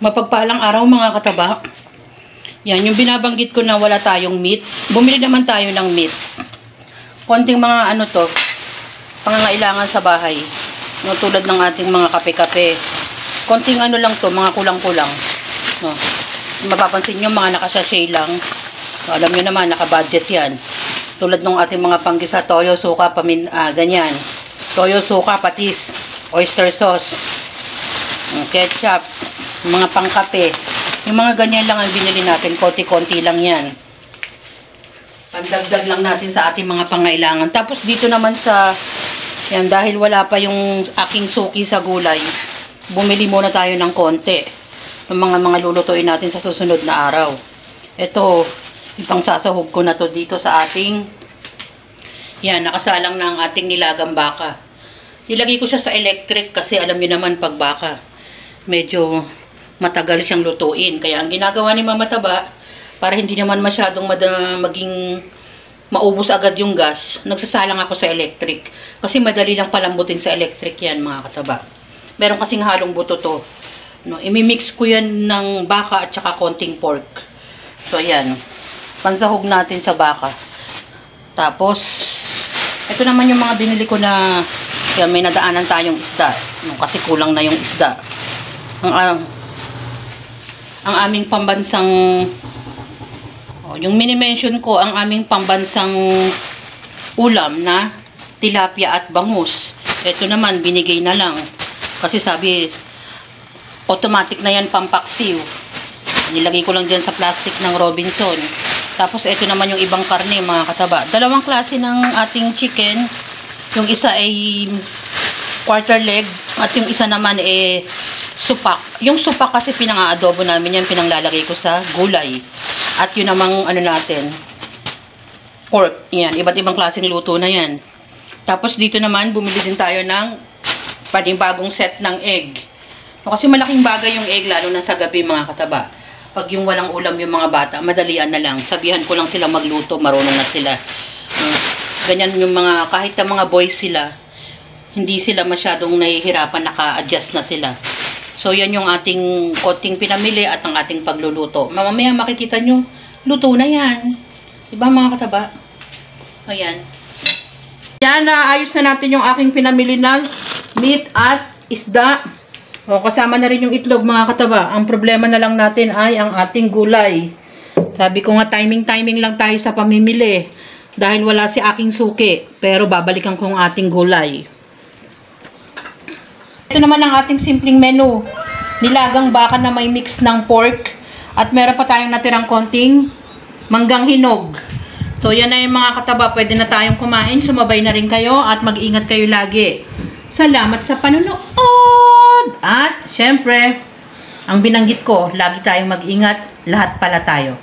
Mapagpalang araw mga kataba. Yan, yung binabanggit ko na wala tayong meat. Bumili naman tayo ng meat. Konting mga ano to, pangangailangan sa bahay. No, tulad ng ating mga kape-kape. Konting ano lang to, mga kulang-kulang. No. Mapapansin nyo, mga nakasashay lang. So, alam nyo naman, nakabudget yan. Tulad ng ating mga panggisa, toyo, suka, ganyan. Toyo, suka, patis, oyster sauce, ketchup, mga pangkape. Yung mga ganyan lang ang binili natin. Konti-konti lang yan. Pandagdag lang natin sa ating mga pangailangan. Tapos dito naman sa, yan, dahil wala pa yung aking suki sa gulay, bumili muna tayo ng konti. Yung mga lulutuin natin sa susunod na araw. Ito, ipang sasahog ko na to dito sa ating, yan, nakasalang na ang ating nilagang baka. Nilagay ko siya sa electric kasi alam niyo naman pag baka, medyo matagal siyang lutuin. Kaya ang ginagawa ni Mama Taba, para hindi naman masyadong maging maubos agad yung gas, nagsasalang ako sa electric. Kasi madali lang palambutin sa electric yan mga kataba. Meron kasing halong buto to. No, imimix ko yan ng baka at saka konting pork. So yan, pansahog natin sa baka. Tapos, ito naman yung mga binili ko na, yan, may nadaanan tayong isda. No, kasi kulang na yung isda. Ang aming pambansang, yung mini-mention ko, ang aming pambansang ulam na tilapia at bangus. Ito naman, binigay na lang. Kasi sabi, automatic na yan pampaksiw. Nilagay ko lang dyan sa plastic ng Robinson. Tapos, ito naman yung ibang karne, mga kataba. Dalawang klase ng ating chicken. Yung isa ay quarter leg at yung isa naman ay supak. Yung supak kasi pinang-aadobo namin yan, pinanglalagay ko sa gulay. At yun namang ano natin, pork. Yan, iba't ibang klaseng luto na yan. Tapos dito naman, bumili din tayo ng panibagong set ng egg. Kasi malaking bagay yung egg, lalo na sa gabi mga kataba. Pag yung walang ulam yung mga bata, madalian na lang. Sabihan ko lang sila magluto, marunong na sila. Ganyan yung mga, kahit na mga boys sila, hindi sila masyadong nahihirapan, naka-adjust na sila. So, yan yung ating konting pinamili at ang ating pagluluto. Mamaya makikita nyo, luto na yan. Diba mga kataba? Ayan. Yan, ayos na natin yung aking pinamili na meat at isda. O, kasama na rin yung itlog mga kataba. Ang problema na lang natin ay ang ating gulay. Sabi ko nga, timing lang tayo sa pamimili. Dahil wala si aking suki. Pero babalikan ko ang ating gulay. Ito naman ang ating simpleng menu. Nilagang baka na may mix ng pork. At meron pa tayong natirang konting manggang hinog. So, yan na yung mga kataba. Pwede na tayong kumain. Sumabay na rin kayo at mag-ingat kayo lagi. Salamat sa panonood! At, syempre, ang binanggit ko, lagi tayong mag-ingat. Lahat pala tayo.